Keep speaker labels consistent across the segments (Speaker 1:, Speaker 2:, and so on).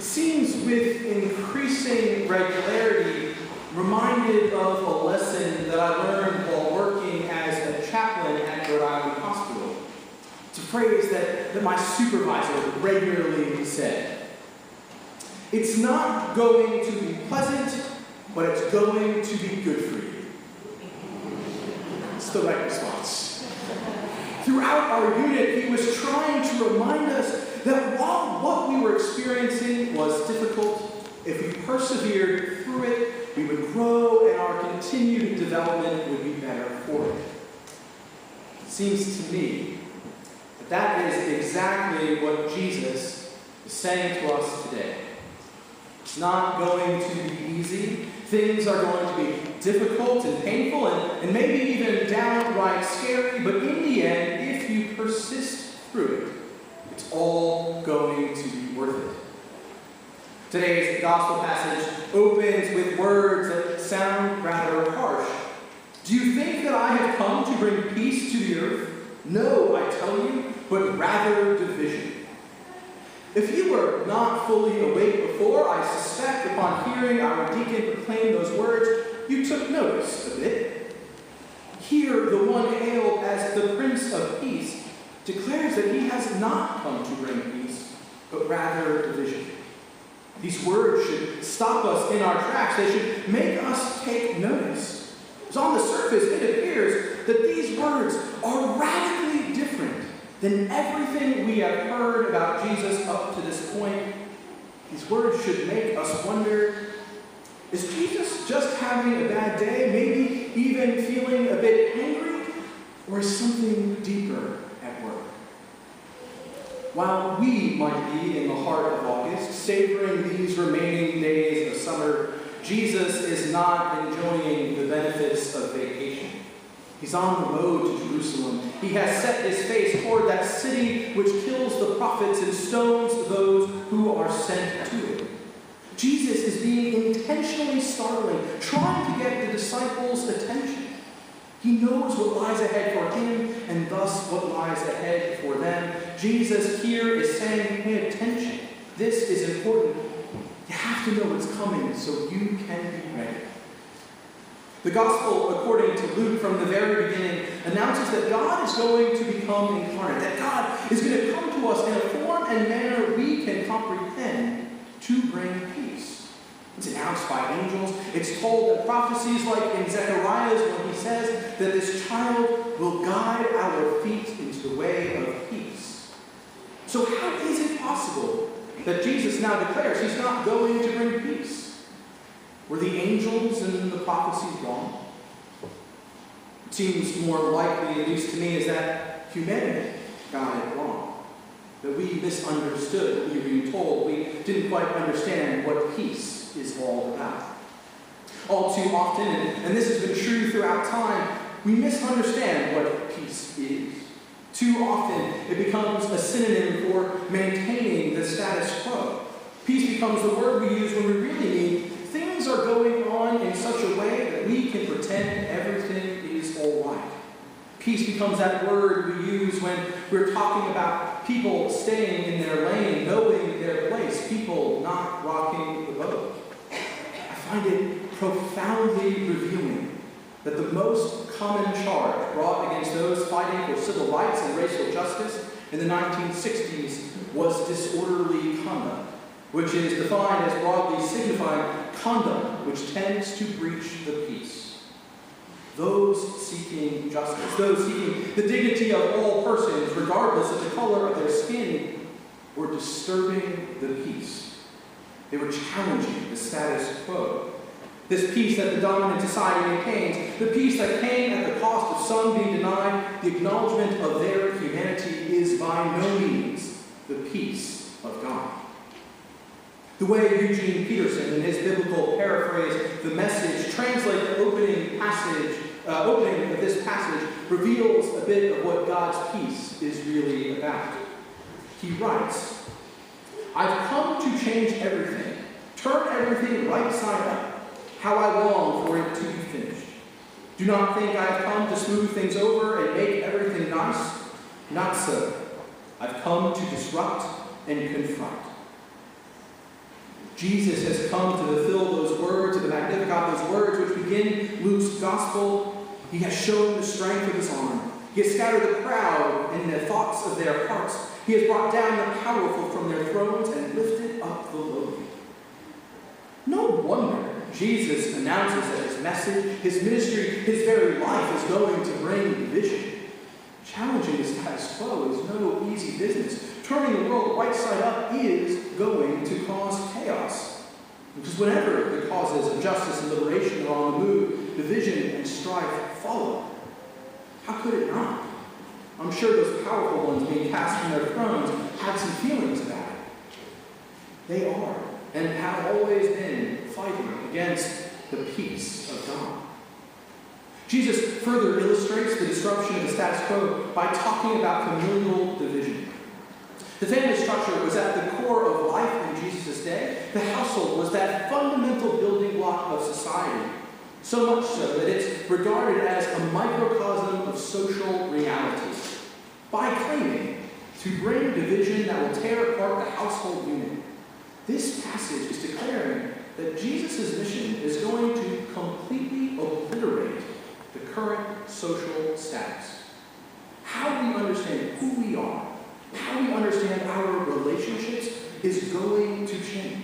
Speaker 1: seems with increasing regularity reminded of a lesson that I learned while working as a chaplain at Rhode Island Hospital. It's a phrase that my supervisor regularly said. It's not going to be pleasant, but it's going to be good for you. It's the right response. Throughout our unit, he was trying to remind us that while what we were experiencing was difficult, if we persevered through it, we would grow and our continued development would be better for it. It seems to me that is exactly what Jesus is saying to us today. It's not going to be easy. Things are going to be difficult and painful and maybe even downright scary, but in the end, if you persist through it, it's all going to be worth it. Today's gospel passage opens with words that sound rather harsh. Do you think that I have come to bring peace to the earth? No, I tell you, but rather division. If you were not fully awake before, I suspect upon hearing our deacon proclaim those words, you took notice of it. Here, the one hailed as the Prince of Peace declares that he has not come to bring peace, but rather division. These words should stop us in our tracks. They should make us take notice. Because on the surface, it appears that these words are radically different than everything we have heard about Jesus up to this point. These words should make us wonder, is Jesus just having a bad day, maybe even feeling a bit angry, or is something deeper at work? While we might be in the heart of August, savoring these remaining days of summer, Jesus is not enjoying the benefits of vacation. He's on the road to Jerusalem. He has set his face toward that city which kills the prophets and stones those who are sent to it. Jesus is being intentionally startling, trying to get the disciples' attention. He knows what lies ahead for him and thus what lies ahead for them. Jesus here is saying, pay attention. This is important. You have to know what's coming so you can be ready. The gospel, according to Luke from the very beginning, announces that God is going to become incarnate, that God is going to come to us in a form and manner we can comprehend to bring peace. It's announced by angels. It's told that prophecies like in Zechariah's when he says that this child will guide our feet into the way of peace. So how is it possible that Jesus now declares he's not going to bring peace? Were the angels and the prophecies wrong? It seems more likely, at least to me, is that humanity got it wrong. That we misunderstood what we were being told. We didn't quite understand what peace is all about. All too often, and this has been true throughout time, we misunderstand what peace is. Too often, it becomes a synonym for maintaining the status quo. Peace becomes the word we use when we really mean things are going on in such a way that we can pretend everything is all right. Peace becomes that word we use when we're talking about people staying in their lane, knowing their place, people not rocking the boat. I find it profoundly revealing that the most common charge brought against those fighting for civil rights and racial justice in the 1960s was disorderly conduct, which is defined as broadly signifying conduct which tends to breach the peace. Those seeking justice, those seeking the dignity of all persons, regardless of the color of their skin, were disturbing the peace. They were challenging the status quo. This peace that the dominant society maintains, the peace that came at the cost of some being denied the acknowledgement of their humanity, is by no means the peace of God. The way Eugene Peterson, in his biblical paraphrase, The Message, translates the opening of this passage, reveals a bit of what God's peace is really about. He writes, I've come to change everything, turn everything right side up, how I long for it to be finished. Do not think I have come to smooth things over and make everything nice. Not so. I've come to disrupt and confront. Jesus has come to fulfill those words of the Magnificat, those words which begin Luke's gospel. He has shown the strength of his arm. He has scattered the proud in the thoughts of their hearts. He has brought down the powerful from their thrones and lifted up the lowly. No wonder Jesus announces that his message, his ministry, his very life is going to bring division. Challenging the status quo is no easy business. Turning the world right side up is going to cause chaos. Because whenever the causes of justice and liberation are on the move, division and strife follow. How could it not? I'm sure those powerful ones being cast from their thrones have some feelings about it. They are, and have always been, fighting against the peace of God. Jesus further illustrates the disruption of the status quo by talking about familial division. The family structure was at the core of life in Jesus' day. The household was that fundamental building block of society, so much so that it's regarded as a microcosm of social reality. By claiming to bring division that will tear apart the household unit, this passage is declaring that Jesus' mission is going to completely obliterate the current social status. How we understand who we are, how we understand our relationships is going to change.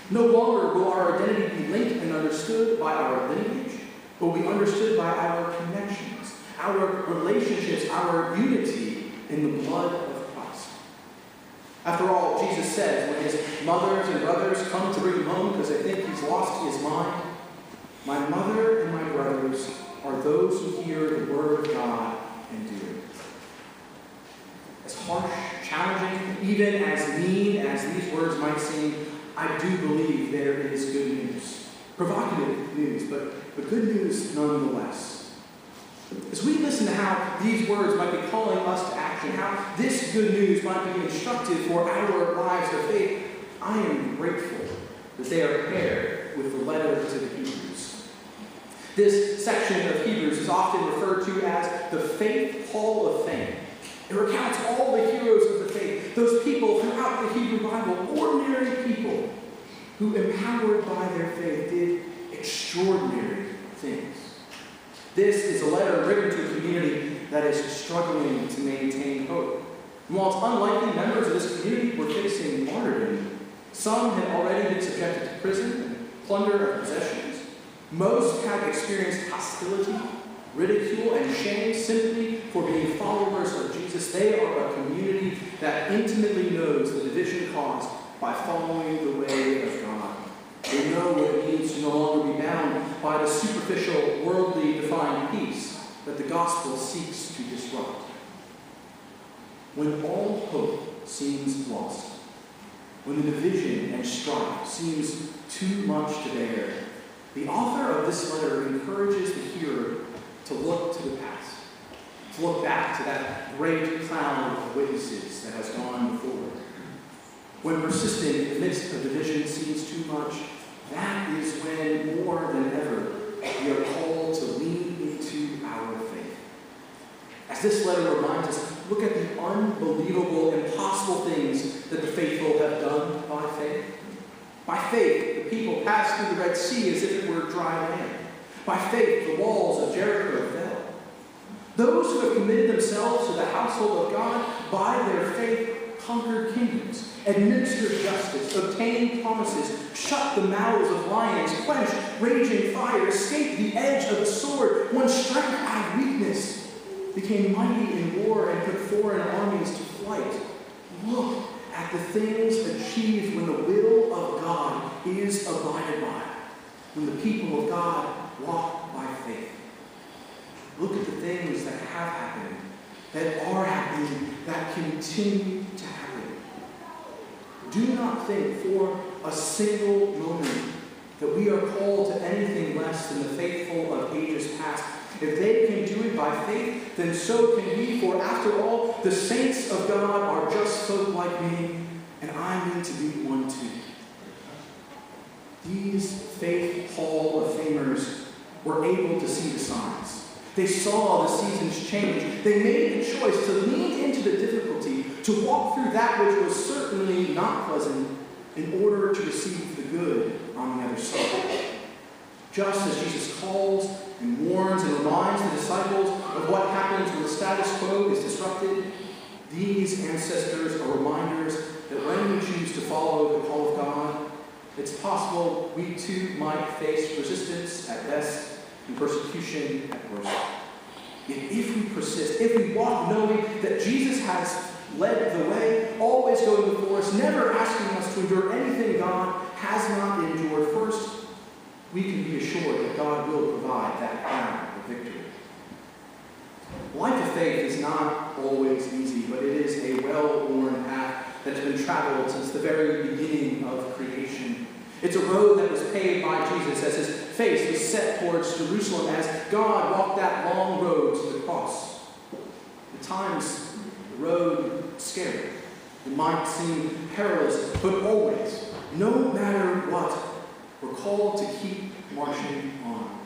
Speaker 1: No longer will our identity be linked and understood by our lineage, but will be understood by our connections, our relationships, our unity in the blood of Christ. After all, Jesus says when his mothers and brothers come to bring him home because they think he's lost his mind, "My mother and my brothers are those who hear the word of God and do it." As harsh, challenging, even as mean as these words might seem, I do believe there is good news. Provocative news, but good news nonetheless. As we listen to how these words might be calling us to action, how this good news might be instructive for our lives of faith, I am grateful that they are paired with the letter to the Hebrews. This section of Hebrews is often referred to as the Faith Hall of Fame. It recounts all the heroes of the faith, those people throughout the Hebrew Bible, ordinary people who, empowered by their faith, did extraordinary things. This is a letter written to a community that is struggling to maintain hope. And while it's unlikely members of this community were facing martyrdom, some had already been subjected to prison and plunder of possessions. Most had experienced hostility, ridicule, and shame simply for being followers of Jesus. They are a community that intimately knows the division caused by following the way of God. They know what it means to no longer be bound by the superficial, worldly defined peace that the gospel seeks to disrupt. When all hope seems lost, when the division and strife seems too much to bear, the author of this letter encourages the hearer to look to the past, to look back to that great cloud of witnesses that has gone before. When persisting in the midst of division seems too much, that is when, more than ever, we are called to lean into our faith. As this letter reminds us, look at the unbelievable, impossible things that the faithful have done by faith. By faith, the people passed through the Red Sea as if it were dry land. By faith, the walls of Jericho fell. Those who have committed themselves to the household of God, by their faith, conquered kingdoms, administered justice, obtained promises, shut the mouths of lions, quenched raging fire, escaped the edge of the sword, won strength out of weakness, became mighty in war, and put foreign armies to flight. Look at the things achieved when the will of God is abided by, when the people of God walk by faith. Look at the things that have happened, that are happening, that continue to happen. Do not think for a single moment that we are called to anything less than the faithful of ages past. If they can do it by faith, then so can we, for after all, the saints of God are just folk like me, and I need to be one too. These Faith Hall of Famers were able to see the signs. They saw the seasons change. They made the choice to lean into the difficulty, to walk through that which was certainly not pleasant, in order to receive the good on the other side. Just as Jesus calls and warns and reminds the disciples of what happens when the status quo is disrupted, these ancestors are reminders that when we choose to follow the call of God, it's possible we too might face resistance at best and persecution at worst. Yet if we persist, if we walk knowing that Jesus has led the way, always going before us, never asking us to endure anything God has not endured first, we can be assured that God will provide that crown of victory. Life of faith is not always easy, but it is a well-worn path that's been traveled since the very beginning of creation. It's a road that was paved by Jesus as his face was set towards Jerusalem, as God walked that long road to the cross. At times, the road scared. It might seem perilous, but always, no matter what, we're called to keep marching on,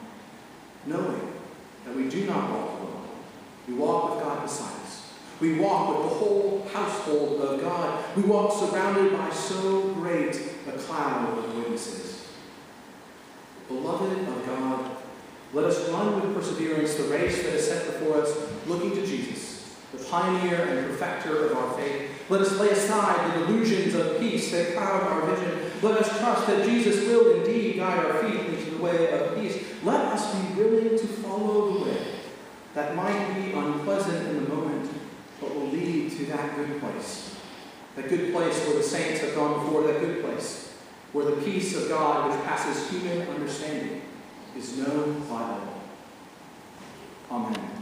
Speaker 1: knowing that we do not walk alone. We walk with God beside us. We walk with the whole household of God. We walk surrounded by so great a cloud of witnesses. Beloved of God, let us run with perseverance the race that is set before us, looking to Jesus, the pioneer and perfecter of our faith. Let us lay aside the delusions of peace that cloud our vision. Let us trust that Jesus will indeed guide our feet into the way of peace. Let us be willing to follow the way that might be unpleasant in the moment, but will lead to that good place. That good place where the saints have gone before, that good place where the peace of God, which passes human understanding, is known by all. Amen.